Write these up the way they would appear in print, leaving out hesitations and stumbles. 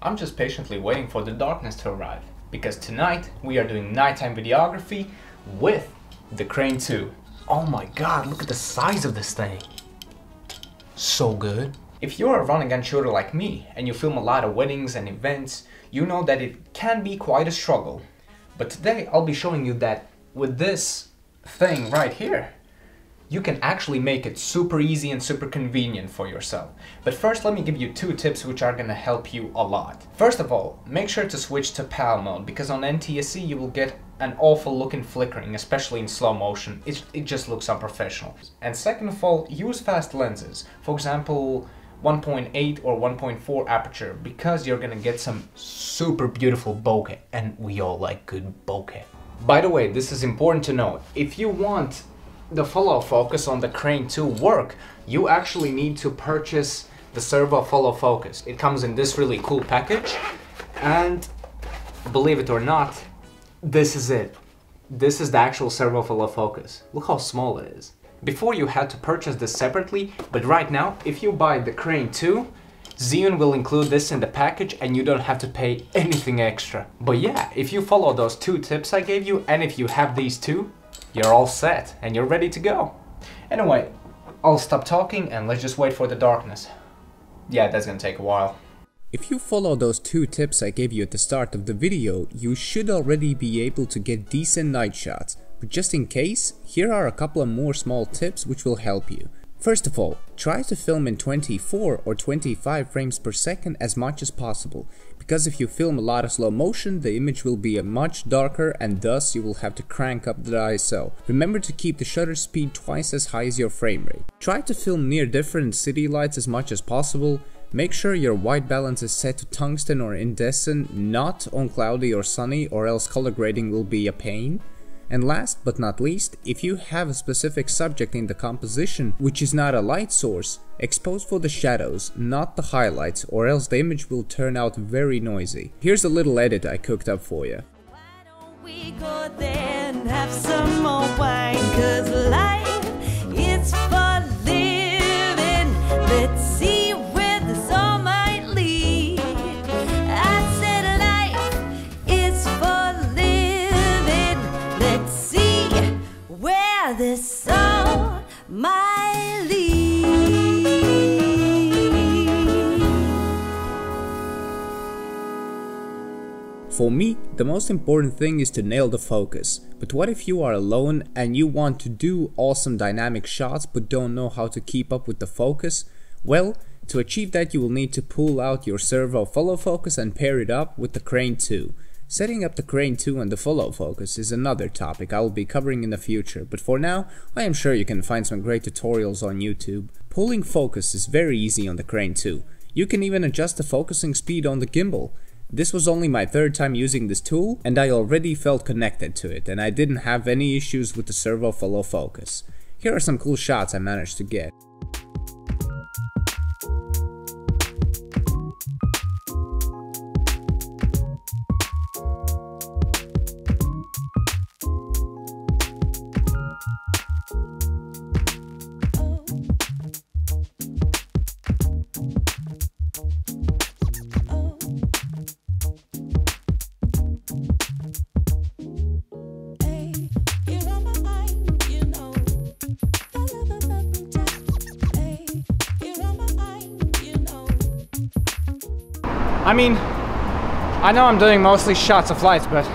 I'm just patiently waiting for the darkness to arrive, because tonight we are doing nighttime videography with the Crane 2. Oh my god, look at the size of this thing. So good. If you're a run and gun shooter like me and you film a lot of weddings and events, you know that it can be quite a struggle. But today I'll be showing you that with this thing right here, you can actually make it super easy and super convenient for yourself. But first, let me give you 2 tips which are gonna help you a lot. First of all, make sure to switch to PAL mode, because on NTSC you will get an awful looking flickering, especially in slow motion. It just looks unprofessional. And second of all, use fast lenses. For example, 1.8 or 1.4 aperture, because you're gonna get some super beautiful bokeh, and we all like good bokeh. By the way, this is important to know. If you want the follow focus on the Crane 2 work, you actually need to purchase the servo follow focus. It comes in this really cool package, and believe it or not, this is it. This is the actual servo follow focus. Look how small it is. Before you had to purchase this separately, but right now, if you buy the Crane 2, ZHIYUN will include this in the package and you don't have to pay anything extra. But yeah, if you follow those 2 tips I gave you, and if you have these 2, you're all set and you're ready to go. Anyway, I'll stop talking and let's just wait for the darkness. Yeah, that's gonna take a while. If you follow those 2 tips I gave you at the start of the video, you should already be able to get decent night shots. But just in case, here are a couple of more small tips which will help you. First of all, try to film in 24 or 25 frames per second as much as possible, because if you film a lot of slow motion, the image will be much darker and thus you will have to crank up the ISO. Remember to keep the shutter speed twice as high as your frame rate. Try to film near different city lights as much as possible. Make sure your white balance is set to tungsten or incandescent, not on cloudy or sunny, or else color grading will be a pain. And last but not least, if you have a specific subject in the composition which is not a light source, expose for the shadows, not the highlights, or else the image will turn out very noisy. Here's a little edit I cooked up for you. Why don't we go there and have some more wine? 'Cause life is for living. Let's see where this all might lead. I said life is for living. Let's see where this all might lead. For me, the most important thing is to nail the focus. But what if you are alone and you want to do awesome dynamic shots but don't know how to keep up with the focus? Well, to achieve that you will need to pull out your servo follow focus and pair it up with the Crane 2. Setting up the Crane 2 and the follow focus is another topic I will be covering in the future, but for now, I am sure you can find some great tutorials on YouTube. Pulling focus is very easy on the Crane 2. You can even adjust the focusing speed on the gimbal. This was only my 3rd time using this tool, and I already felt connected to it, and I didn't have any issues with the servo follow focus. Here are some cool shots I managed to get. I mean, I know I'm doing mostly shots of lights, but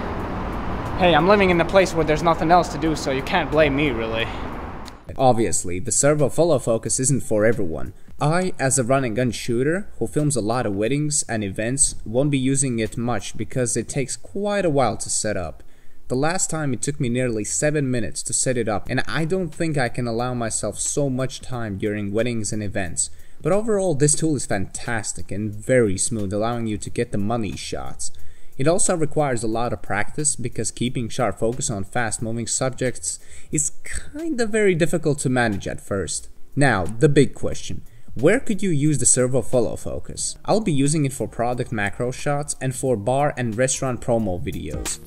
hey, I'm living in a place where there's nothing else to do, so you can't blame me, really. Obviously, the servo follow focus isn't for everyone. I, as a run and gun shooter who films a lot of weddings and events, won't be using it much because it takes quite a while to set up. The last time it took me nearly 7 minutes to set it up, and I don't think I can allow myself so much time during weddings and events. But overall, this tool is fantastic and very smooth, allowing you to get the money shots. It also requires a lot of practice, because keeping sharp focus on fast moving subjects is kinda very difficult to manage at first. Now, the big question. Where could you use the servo follow focus? I'll be using it for product macro shots and for bar and restaurant promo videos.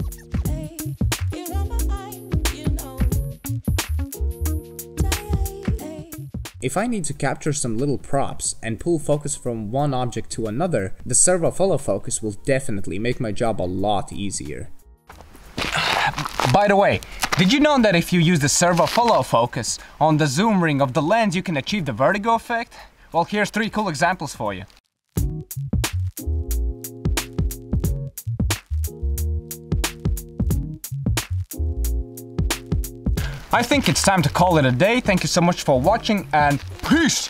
If I need to capture some little props and pull focus from one object to another, the servo follow focus will definitely make my job a lot easier. By the way, did you know that if you use the servo follow focus on the zoom ring of the lens, you can achieve the vertigo effect? Well, here's 3 cool examples for you. I think it's time to call it a day. Thank you so much for watching and peace!